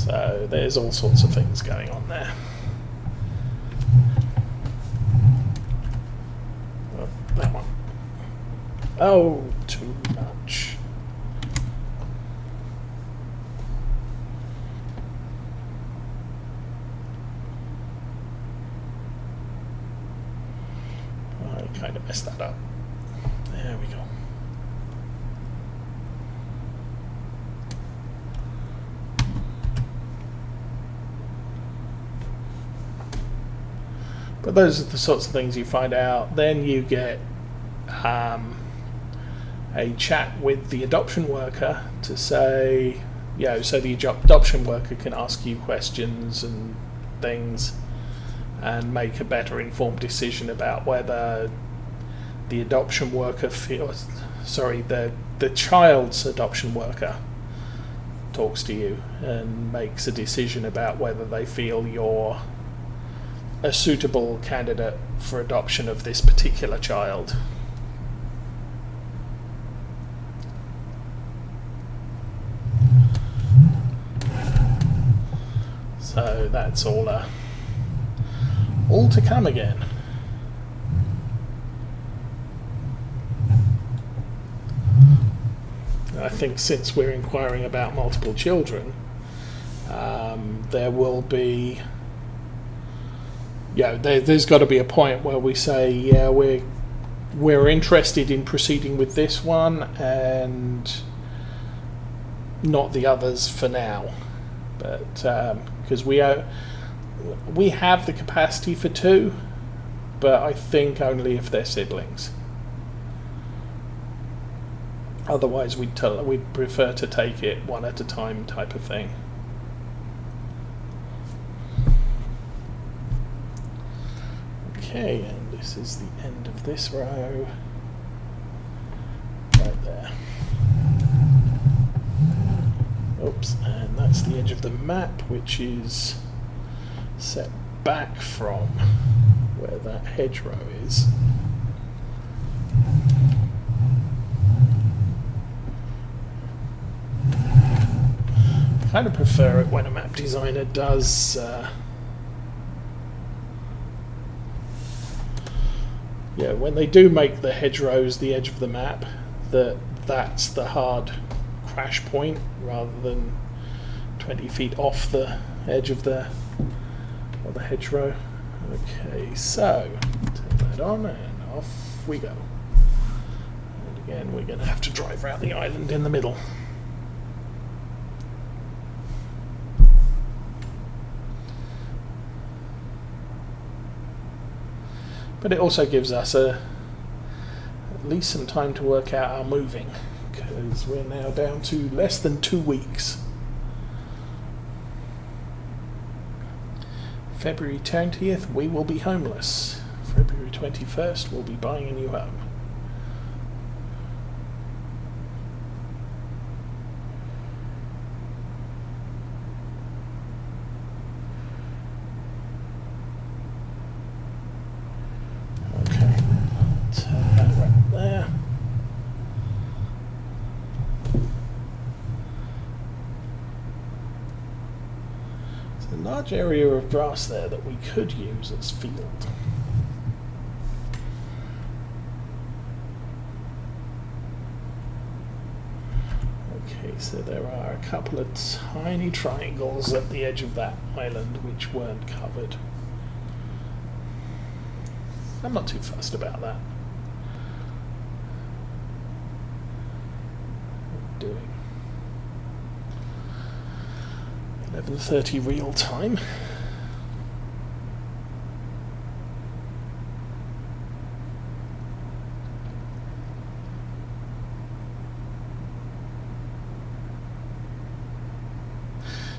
So there's all sorts of things going on there. Oh, that one. Oh, too much. I kind of messed that up. There we go. But those are the sorts of things you find out. Then you get a chat with the adoption worker to say, so the adoption worker can ask you questions and things and make a better informed decision about whether the adoption worker the child's adoption worker talks to you and makes a decision about whether they feel you're a suitable candidate for adoption of this particular child. So that's all to come again. I think since we're inquiring about multiple children, there will be, there's got to be a point where we say, we're interested in proceeding with this one and not the others for now. But because we have the capacity for 2, but I think only if they're siblings. Otherwise, we'd prefer to take it one at a time, type of thing. Okay, and this is the end of this row. Right there. Oops, and that's the edge of the map, which is set back from where that hedgerow is. I kind of prefer it when a map designer does when they do make the hedgerows the edge of the map, that's the hard crash point rather than 20 feet off the edge of the hedgerow. Okay, so turn that on and off we go. And again, we're going to have to drive around the island in the middle. But it also gives us at least some time to work out our moving, because we're now down to less than 2 weeks. February 20th, we will be homeless. February 21st, we'll be buying a new home. Okay, turn that right there. A large area of grass there that we could use as field. Okay, so there are a couple of tiny triangles at the edge of that island which weren't covered. I'm not too fussed about that. Doing 11:30 real time.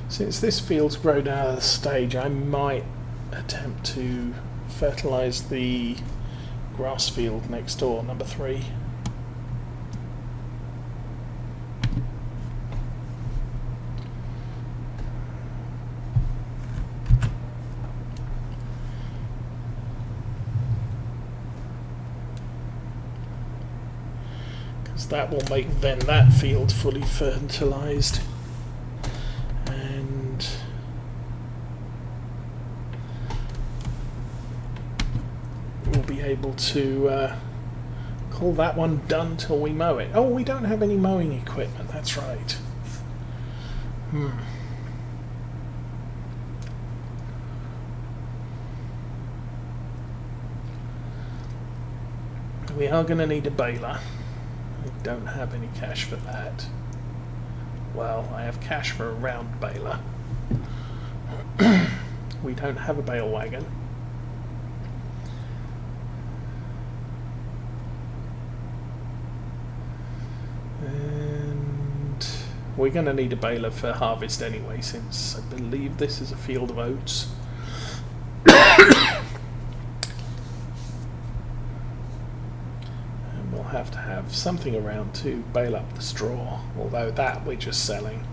Since this field's grown out of the stage, I might attempt to fertilise the grass field next door, number 3. That will make then that field fully fertilised, and able to call that one done till we mow it. Oh, we don't have any mowing equipment, that's right. We are going to need a baler. I don't have any cash for that. Well, I have cash for a round baler. We don't have a bale wagon. And we're going to need a baler for harvest anyway, since I believe this is a field of oats. Have to have something around to bale up the straw, although that we're just selling.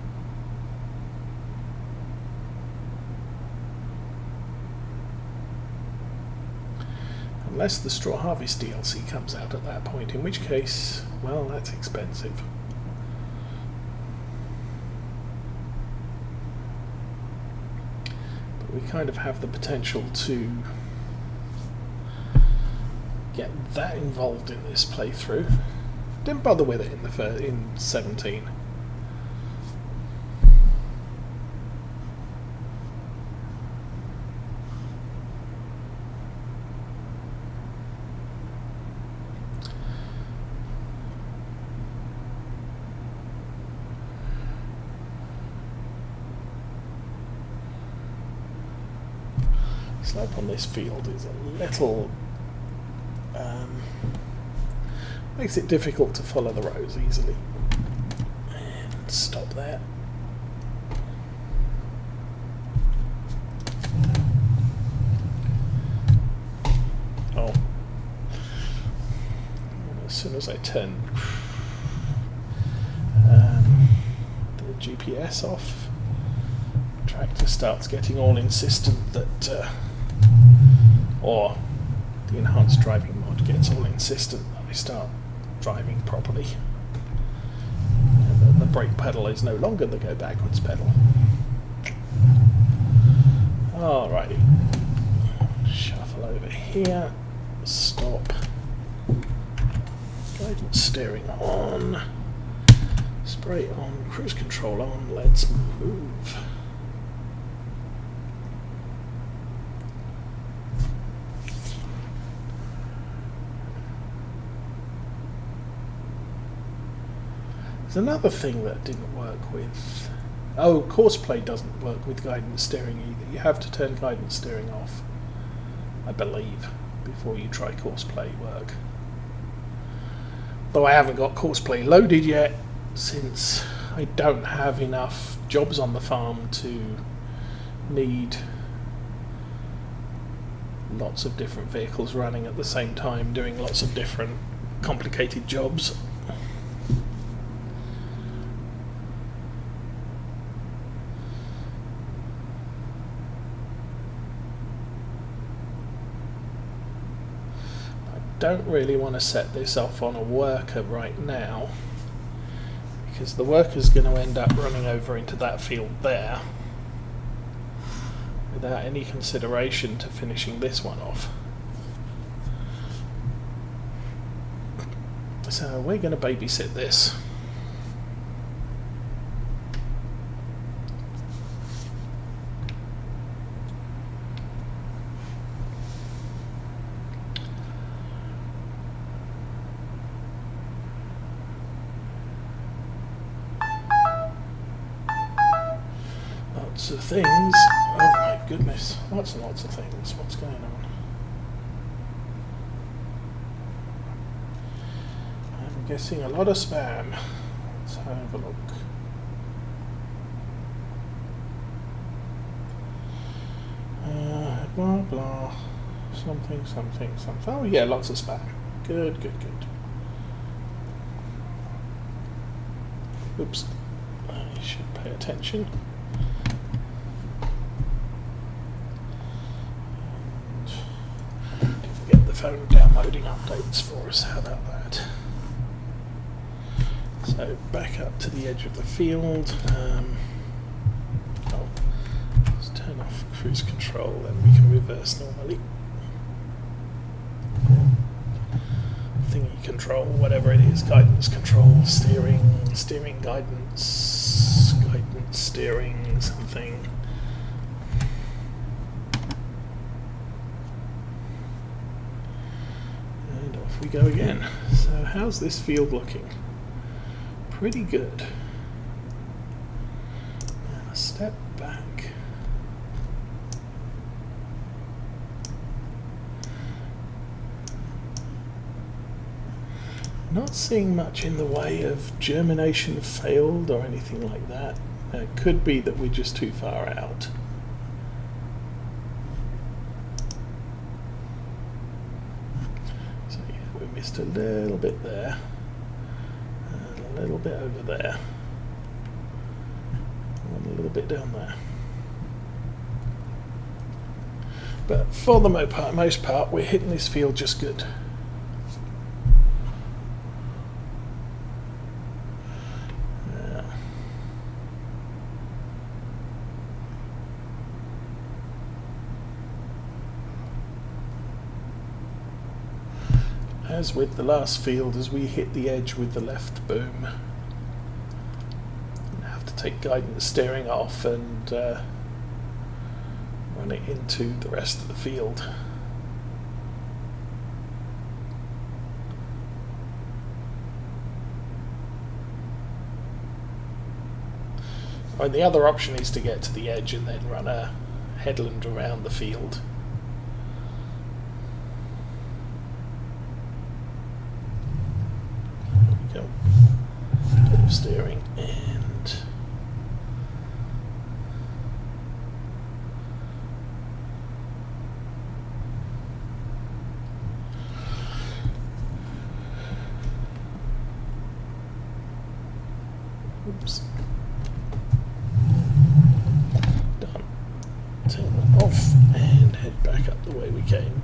Unless the straw harvest DLC comes out at that point, in which case, well, that's expensive. But we kind of have the potential to get that involved in this playthrough. Didn't bother with it in 17. Slope on this field is a little makes it difficult to follow the rows easily. And stop there. Oh. And as soon as I turn the GPS off, the tractor starts getting all insistent that or the enhanced driving mod gets all insistent that I start driving properly, and then the brake pedal is no longer the go backwards pedal. Alrighty, shuffle over here, stop, guidance steering on, spray on, cruise control on, let's move. There's another thing that didn't work with... Oh, courseplay doesn't work with guidance steering either. You have to turn guidance steering off, I believe, before you try courseplay work. Though I haven't got courseplay loaded yet, since I don't have enough jobs on the farm to need lots of different vehicles running at the same time, doing lots of different complicated jobs. Don't really want to set this off on a worker right now, because the worker's going to end up running over into that field there without any consideration to finishing this one off. So we're going to babysit this. Lots of things. Oh my goodness, lots and lots of things. What's going on? I'm guessing a lot of spam. Let's have a look. Blah blah. Something, something, something. Oh yeah, lots of spam. Good, good, good. Oops. I should pay attention. Phone downloading updates for us. How about that? So back up to the edge of the field. Let's turn off cruise control, then we can reverse normally. control, whatever it is, guidance control, steering guidance, steering something. And off we go again. So how's this field looking? Pretty good. And a step back. Not seeing much in the way of germination failed or anything like that. It could be that we're just too far out. So yeah, we missed a little bit there, and a little bit over there, and a little bit down there. But for the most part, we're hitting this field just good. As with the last field, as we hit the edge with the left boom, I have to take guidance steering off and run it into the rest of the field. And the other option is to get to the edge and then run a headland around the field. Steering and oops, done. Turn that off and head back up the way we came.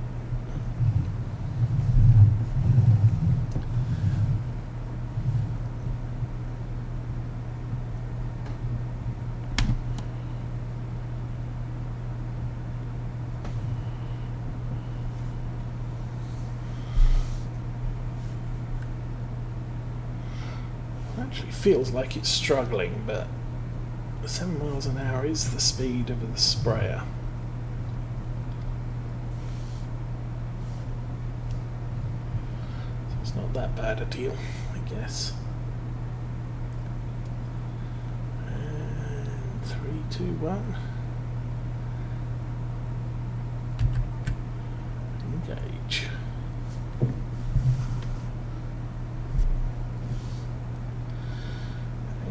Actually feels like it's struggling, but 7 miles an hour is the speed of the sprayer. So it's not that bad a deal, I guess. And 3, 2, 1. Engage.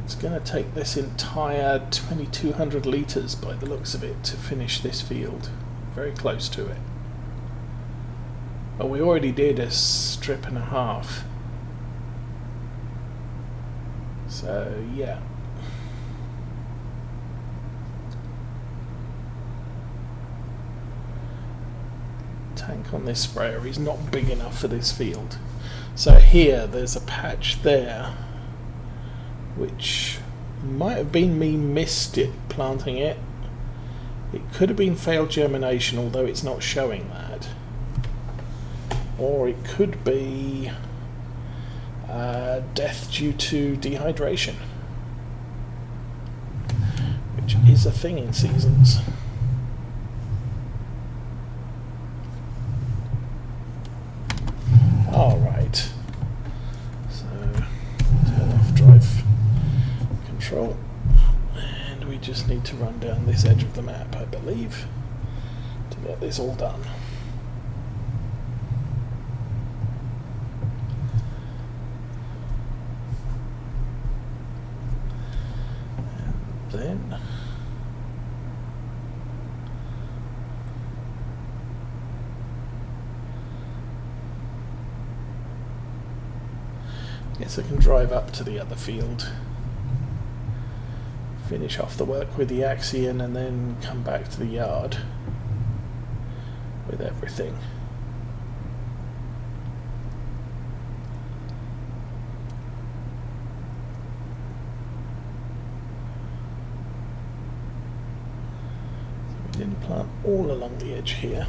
It's going to take this entire 2200 litres by the looks of it to finish this field. Very close to it. But we already did a strip and a half. So yeah. Tank on this sprayer is not big enough for this field. So here there's a patch there, which might have been me missed it planting it. It could have been failed germination, although it's not showing that. Or it could be death due to dehydration, which is a thing in seasons. Alright, so turn off drive control, and we just need to run down this edge of the map, I believe, to get this all done. And then guess I can drive up to the other field, finish off the work with the Axion, and then come back to the yard with everything. So we didn't plant all along the edge here.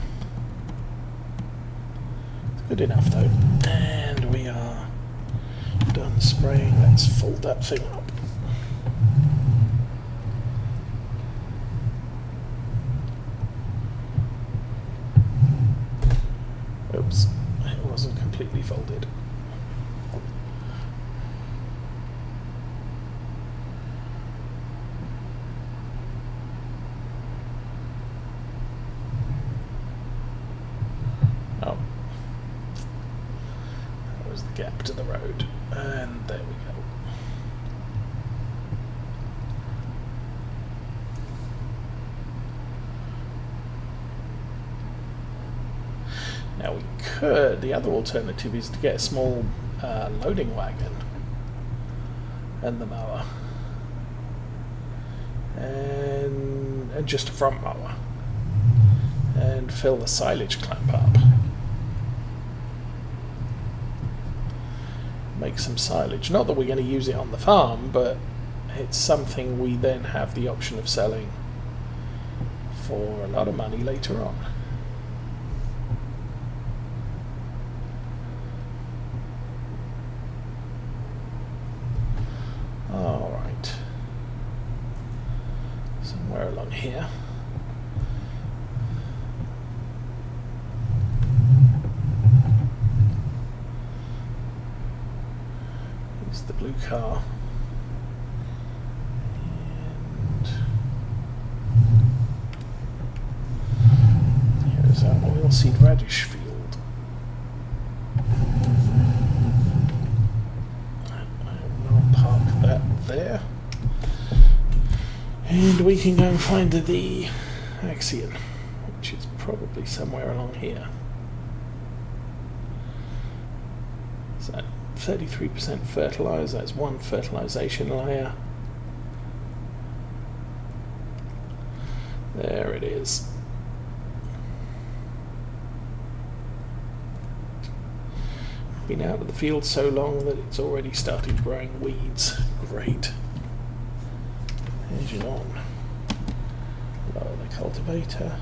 Good enough though. And we are done spraying. Let's fold that thing up. Oops, it wasn't completely folded. Oh, that was the gap to the road, and there we go. Now we could, the other alternative is to get a small loading wagon and the mower and just a front mower and fill the silage clamp up. Make some silage. Not that we're going to use it on the farm, but it's something we then have the option of selling for a lot of money later on. Alright, somewhere along here. Here's the blue car. And here's our oilseed radish field. There, and we can go and find the Axion, which is probably somewhere along here. So 33% fertilizer, that's one fertilization layer. There it is. Been out of the field so long that it's already started growing weeds. Great. Engine on. Lower the cultivator.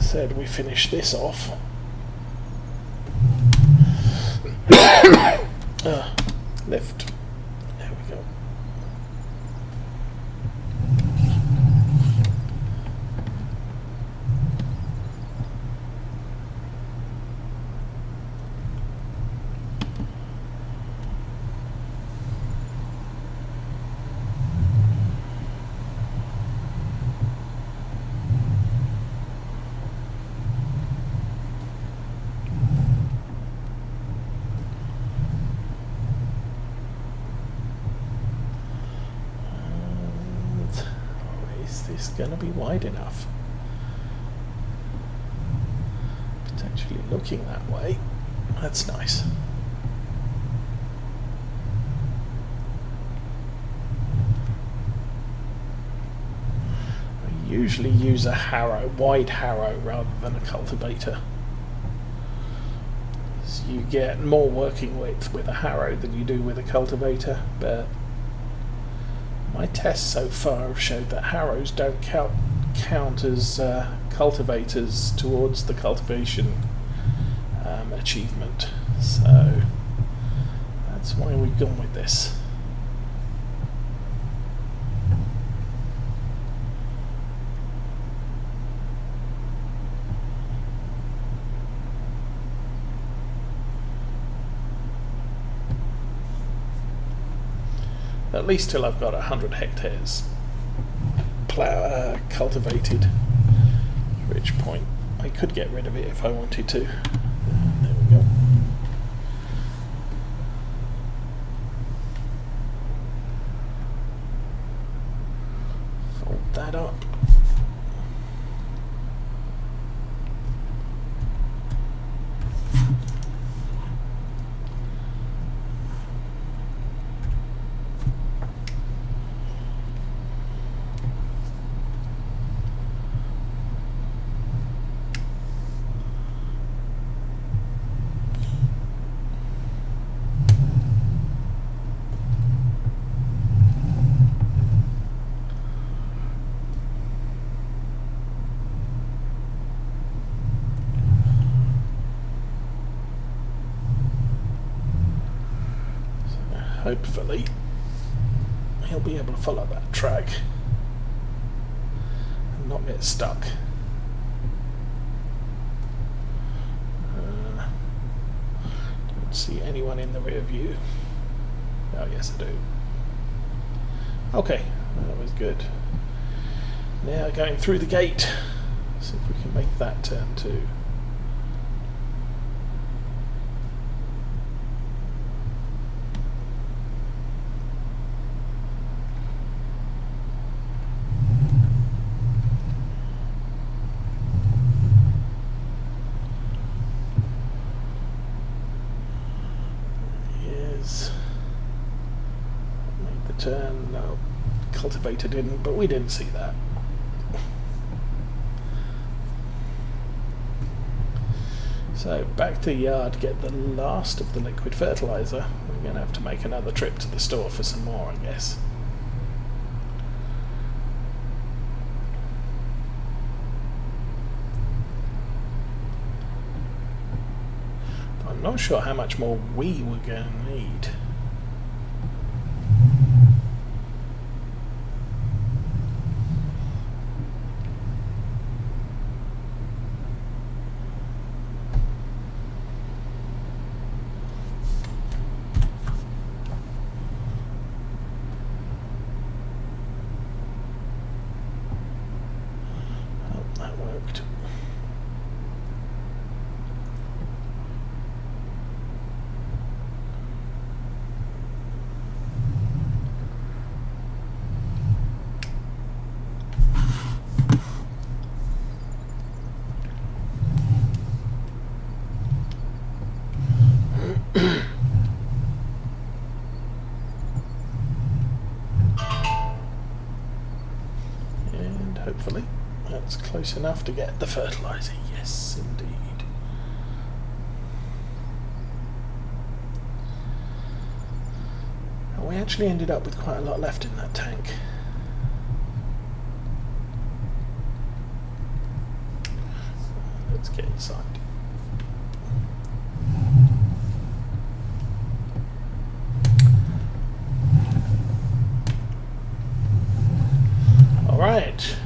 Said we finish this off. Lift. There we go. Is going to be wide enough? Potentially looking that way. That's nice. I usually use a harrow, wide harrow, rather than a cultivator. So you get more working width with a harrow than you do with a cultivator, but my tests so far have showed that harrows don't count as cultivators towards the cultivation achievement. So that's why we've gone with this. At least till I've got 100 hectares cultivated, at which point I could get rid of it if I wanted to. There we go. Fold that up. hopefully he'll be able to follow that track and not get stuck. Don't see anyone in the rear view. Oh yes, I do. Okay, that was good. Now going through the gate. See if we can make that turn too. Turn. No, cultivator didn't, but we didn't see that. So back to the yard, get the last of the liquid fertilizer. We're going to have to make another trip to the store for some more, I guess. I'm not sure how much more we were going to need. And hopefully that's close enough to get the fertilizer. Yes, indeed. And we actually ended up with quite a lot left in that tank. Let's get inside. Right,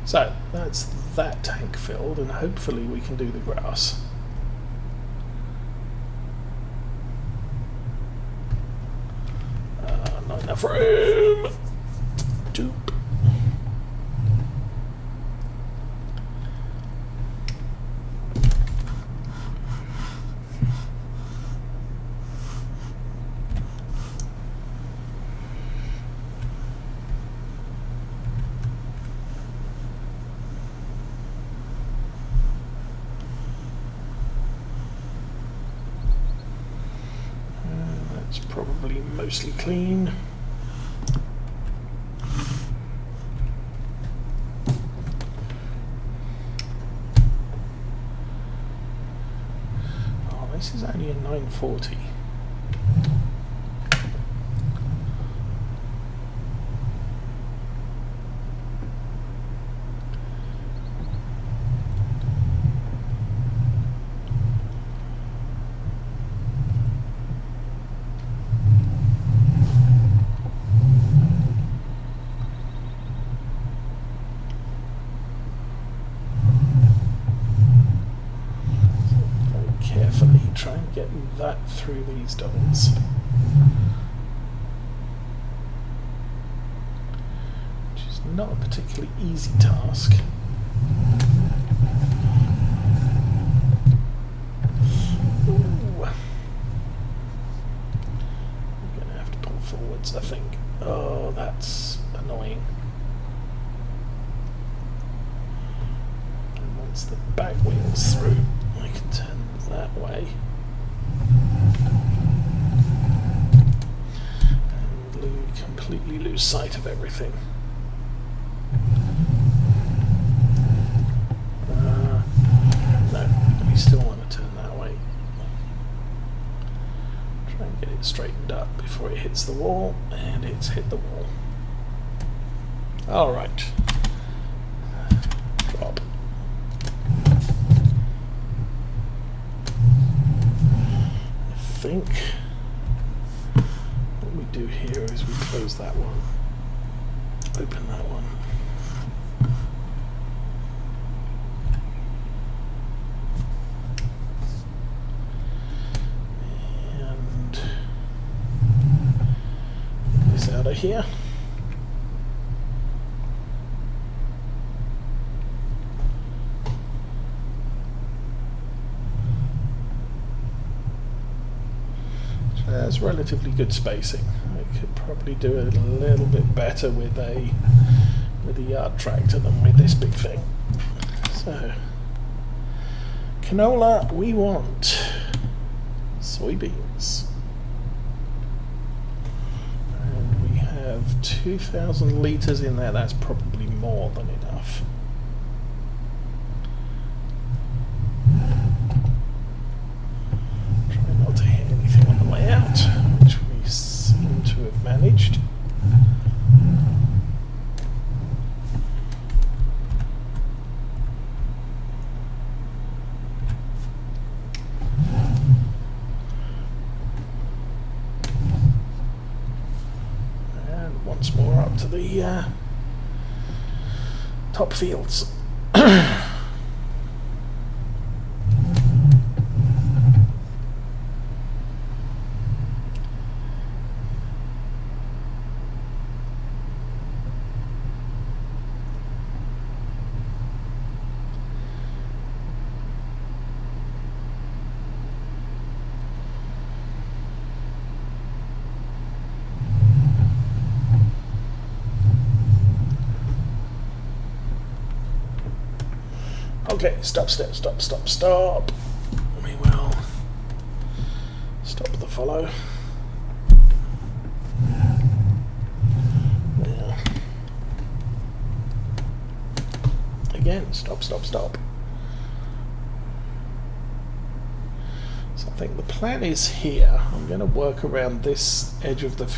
so that's that tank filled, and hopefully we can do the grass. Not enough room. Doop. That's probably mostly clean. Oh, this is only a 940. Try and get that through these doubles. Which is not a particularly easy task. Ooh. I'm going to have to pull forwards, I think. Oh, that's annoying. And once the back wheel's through, I can turn that way. And completely lose sight of everything. No, we still want to turn that way. Try and get it straightened up before it hits the wall, and it's hit the wall. Alright. Drop. I think do here is we close that one, open that one. And this out of here. That's relatively good spacing. I could probably do it a little bit better with a yard tractor than with this big thing. So, canola, we want soybeans. And we have 2,000 litres in there. That's probably more than enough. Try not to hit anything on the way out, which we seem to have managed. Once more up to the top fields. Okay, stop. We will stop the follow. Now, again, stop. So I think the plan is here. I'm going to work around this edge of the field.